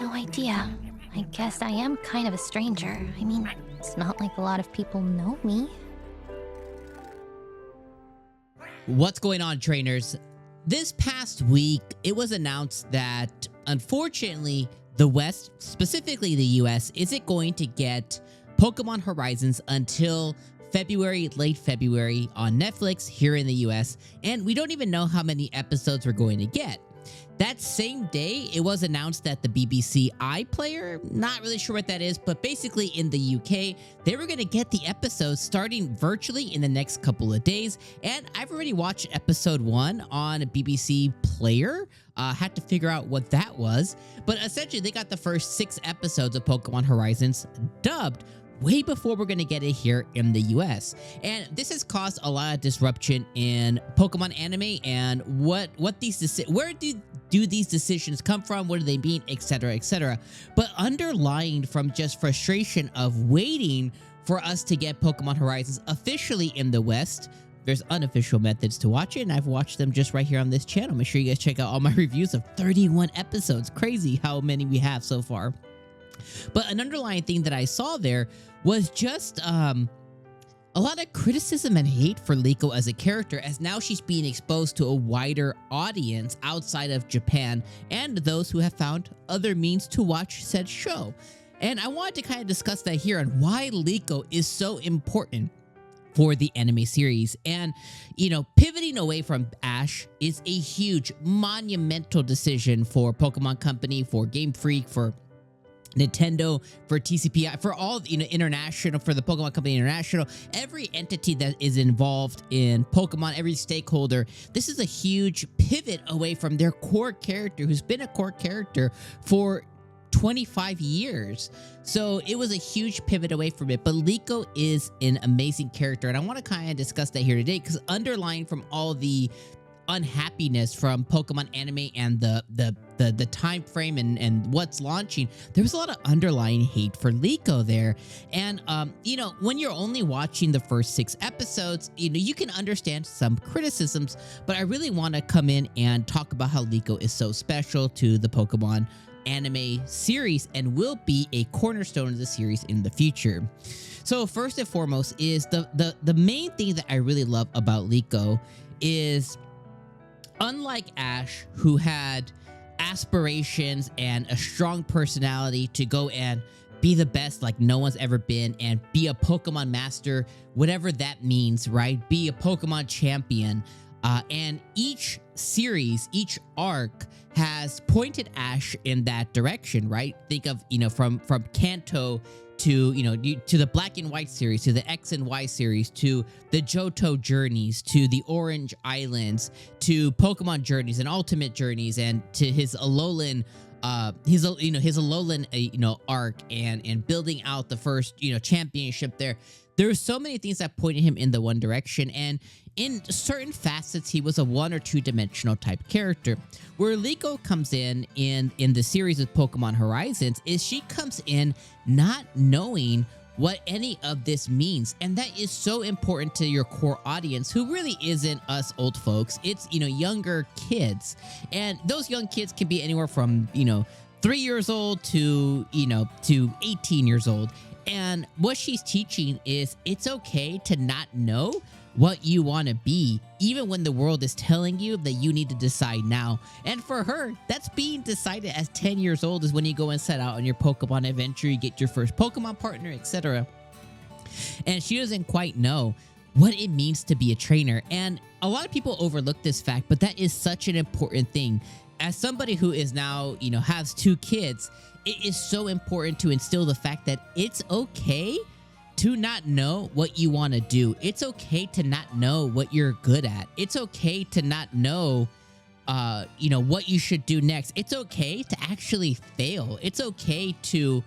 no idea. I guess I am kind of a stranger. I mean, it's not like a lot of people know me. What's going on, trainers? This past week, it was announced that, unfortunately, the West, specifically the US, isn't going to get Pokemon Horizons until February, late February on Netflix here in the US, and we don't even know how many episodes we're going to get. That same day, it was announced that the BBC iPlayer, not really sure what that is, but basically in the UK, they were going to get the episodes starting virtually in the next couple of days. And I've already watched episode 1 on a BBC Player. Had to figure out what that was. But essentially, they got the first 6 episodes of Pokemon Horizons dubbed way before we're going to get it here in the US. And this has caused a lot of disruption in Pokemon anime and where do these decisions come from? What do they mean? Etc, etc. But underlying from just frustration of waiting for us to get Pokemon Horizons officially in the West, there's unofficial methods to watch it, and I've watched them just right here on this channel. Make sure you guys check out all my reviews of 31 episodes. Crazy how many we have so far. But an underlying thing that I saw there was just a lot of criticism and hate for Liko as a character, as now she's being exposed to a wider audience outside of Japan and those who have found other means to watch said show. And I wanted to kind of discuss that here and why Liko is so important for the anime series. And, you know, pivoting away from Ash is a huge, monumental decision for Pokemon Company, for Game Freak, for Nintendo, for TCPI, for all, you know, international, for the Pokemon Company International, every entity that is involved in Pokemon, every stakeholder. This is a huge pivot away from their core character, who's been a core character for 25 years. So it was a huge pivot away from it. But Liko is an amazing character, and I want to kind of discuss that here today, because underlying from all the unhappiness from Pokemon anime and the time frame and what's launching, there was a lot of underlying hate for Liko there. And you know, when you're only watching the first 6 episodes, you know, you can understand some criticisms, but I really want to come in and talk about how Liko is so special to the Pokemon anime series and will be a cornerstone of the series in the future. So first and foremost is the main thing that I really love about Liko is, unlike Ash, who had aspirations and a strong personality to go and be the best like no one's ever been and be a Pokemon master, whatever that means, right? Be a Pokemon champion. And each series, each arc has pointed Ash in that direction, right? Think of, you know, from Kanto to, you know, to the Black and White series, to the X and Y series, to the Johto journeys, to the Orange Islands, to Pokemon journeys and Ultimate journeys, and to his Alolan, arc and building out the first, you know, championship there. There were so many things that pointed him in the one direction, and in certain facets, he was a 1 or 2 dimensional type character. Where Liko comes in the series of Pokemon Horizons is she comes in not knowing what any of this means, and that is so important to your core audience, who really isn't us old folks. It's, you know, younger kids, and those young kids can be anywhere from, you know, 3 years old to, you know, to 18 years old. And what she's teaching is it's okay to not know what you want to be, even when the world is telling you that you need to decide now. And for her, that's being decided as 10 years old is when you go and set out on your Pokemon adventure, you get your first Pokemon partner, etc. And she doesn't quite know what it means to be a trainer. And a lot of people overlook this fact, but that is such an important thing. As somebody who is now, you know, has 2 kids, it is so important to instill the fact that it's okay to not know what you want to do. It's okay to not know what you're good at. It's okay to not know, you know, what you should do next. It's okay to actually fail. It's okay to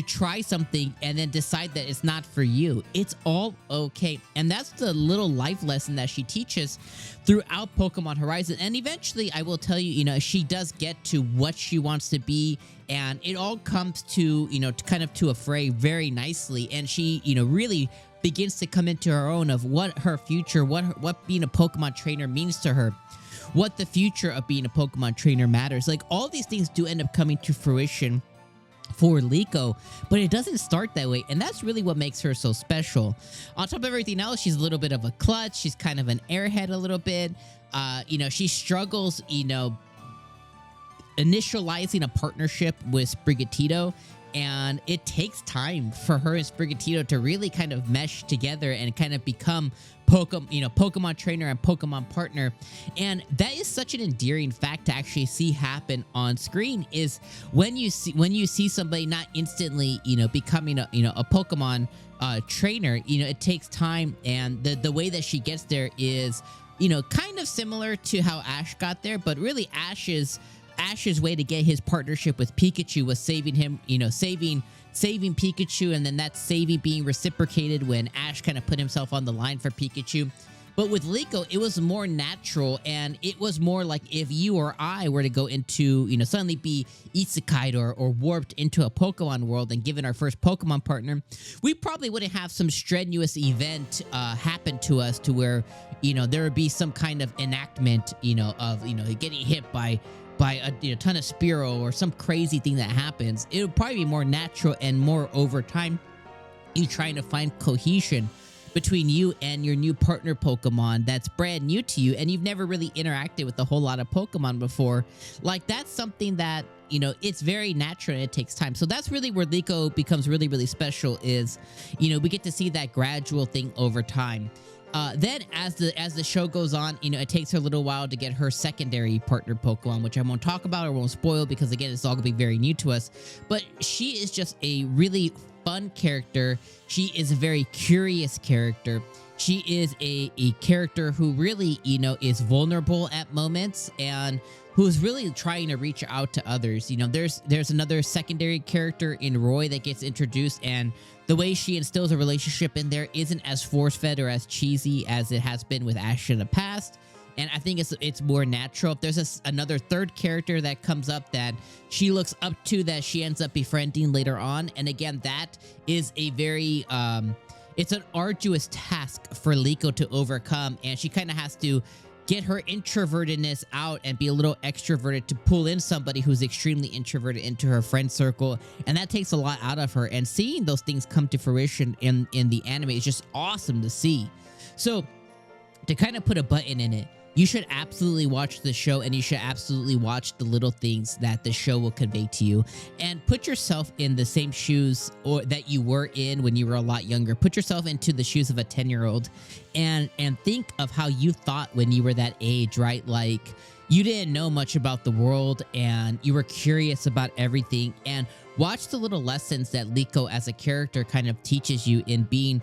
try something and then decide that it's not for you. It's all okay. And that's the little life lesson that she teaches throughout Pokemon Horizon. And eventually, I will tell you, you know, she does get to what she wants to be, and it all comes to, you know, kind of to a fray very nicely. And she, you know, really begins to come into her own of what her future, what being a Pokemon trainer means to her, what the future of being a Pokemon trainer matters. Like, all these things do end up coming to fruition for Liko, but it doesn't start that way, and that's really what makes her so special. On top of everything else, she's a little bit of a klutz. She's kind of an airhead a little bit. You know, she struggles, you know, initializing a partnership with Sprigatito, and it takes time for her and Sprigatito to really kind of mesh together and kind of become Pokemon trainer and Pokemon partner. And that is such an endearing fact to actually see happen on screen, is when you see somebody not instantly, you know, becoming a Pokemon trainer. You know, it takes time, and the way that she gets there is, you know, kind of similar to how Ash got there, but really Ash's way to get his partnership with Pikachu was saving him, you know, saving Pikachu, and then that saving being reciprocated when Ash kind of put himself on the line for Pikachu. But with Liko, it was more natural, and it was more like if you or I were to go into, you know, suddenly be isekai'd or warped into a Pokemon world and given our first Pokemon partner, we probably wouldn't have some strenuous event happen to us to where, you know, there would be some kind of enactment, you know, of, you know, getting hit by a ton of Spearow or some crazy thing that happens. It would probably be more natural and more over time, you trying to find cohesion between you and your new partner Pokemon that's brand new to you, and you've never really interacted with a whole lot of Pokemon before. Like, that's something that, you know, it's very natural and it takes time. So that's really where Liko becomes really, really special, is, you know, we get to see that gradual thing over time. Then as the show goes on, you know, it takes her a little while to get her secondary partner Pokemon, which I won't talk about or won't spoil because, again, it's all gonna be very new to us. But she is just a really fun character. She is a very curious character. She is a character who really, you know, is vulnerable at moments and who's really trying to reach out to others. You know, there's another secondary character in Roy that gets introduced, and the way she instills a relationship in there isn't as force-fed or as cheesy as it has been with Ash in the past. And I think it's more natural. If there's another third character that comes up that she looks up to, that she ends up befriending later on. And again, that is a very, it's an arduous task for Liko to overcome. And she kind of has to get her introvertedness out and be a little extroverted to pull in somebody who's extremely introverted into her friend circle. And that takes a lot out of her. And seeing those things come to fruition in the anime is just awesome to see. So to kind of put a button in it, you should absolutely watch the show, and you should absolutely watch the little things that the show will convey to you, and put yourself in the same shoes or that you were in when you were a lot younger. Put yourself into the shoes of a 10-year-old and think of how you thought when you were that age, right? Like, you didn't know much about the world and you were curious about everything, and watch the little lessons that Liko as a character kind of teaches you in being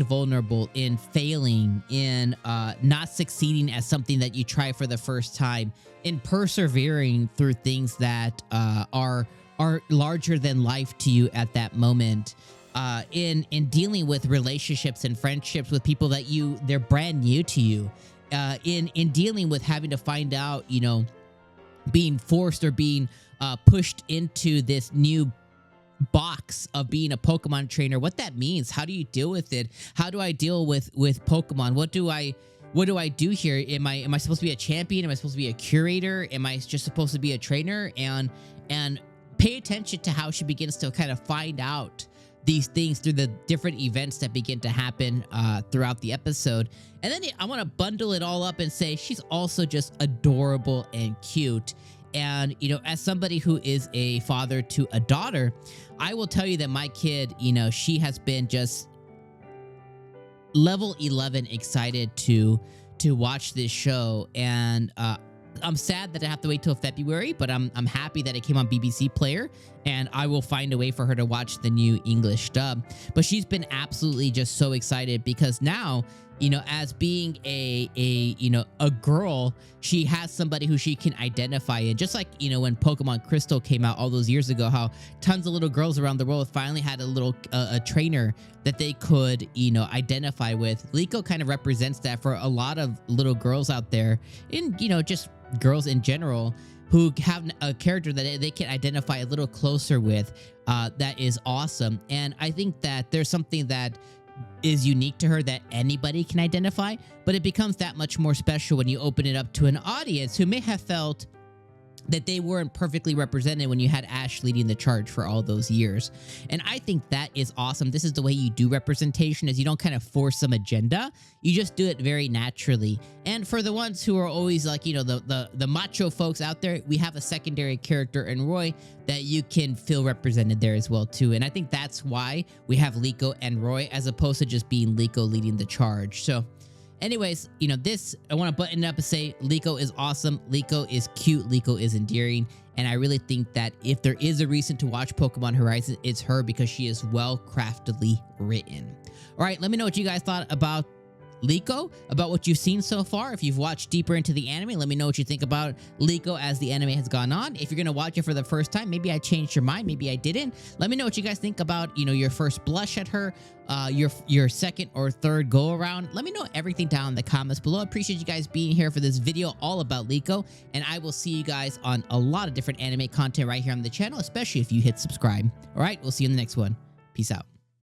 vulnerable, in failing, in not succeeding at something that you try for the first time, in persevering through things that are larger than life to you at that moment, in dealing with relationships and friendships with people that they're brand new to you, in dealing with having to find out, you know, being forced or being pushed into this new box of being a Pokemon trainer, what that means. How do you deal with it? How do I deal with Pokemon? What do I do here? Am I supposed to be a champion? Am I supposed to be a curator? Am I just supposed to be a trainer? And pay attention to how she begins to kind of find out these things through the different events that begin to happen throughout the episode. And then I want to bundle it all up and say she's also just adorable and cute. And, you know, as somebody who is a father to a daughter, I will tell you that my kid, you know, she has been just level 11 excited to watch this show. And I'm sad that I have to wait till February, but I'm happy that it came on BBC Player, and I will find a way for her to watch the new English dub. But she's been absolutely just so excited because now, you know, as being a girl, she has somebody who she can identify in. Just like, you know, when Pokemon Crystal came out all those years ago, how tons of little girls around the world finally had a trainer that they could, you know, identify with. Liko kind of represents that for a lot of little girls out there, and, you know, just girls in general who have a character that they can identify a little closer with. That is awesome. And I think that there's something that is unique to her that anybody can identify, but it becomes that much more special when you open it up to an audience who may have felt that they weren't perfectly represented when you had Ash leading the charge for all those years. And I think that is awesome. This is the way you do representation, is you don't kind of force some agenda. You just do it very naturally. And for the ones who are always like, you know, the macho folks out there, we have a secondary character in Roy that you can feel represented there as well too. And I think that's why we have Liko and Roy as opposed to just being Liko leading the charge. So anyways, you know, this, I want to button it up and say Liko is awesome, Liko is cute, Liko is endearing, and I really think that if there is a reason to watch Pokemon Horizon, it's her, because she is well craftedly written. All right, let me know what you guys thought about Liko, about what you've seen so far. If you've watched deeper into the anime, let me know what you think about Liko as the anime has gone on. If you're gonna watch it for the first time, maybe I changed your mind, maybe I didn't. Let me know what you guys think about, you know, your first blush at her, your second or third go around. Let me know everything down in the comments below. I appreciate you guys being here for this video all about Liko, and I will see you guys on a lot of different anime content right here on the channel, especially if you hit subscribe. All right, we'll see you in the next one. Peace out.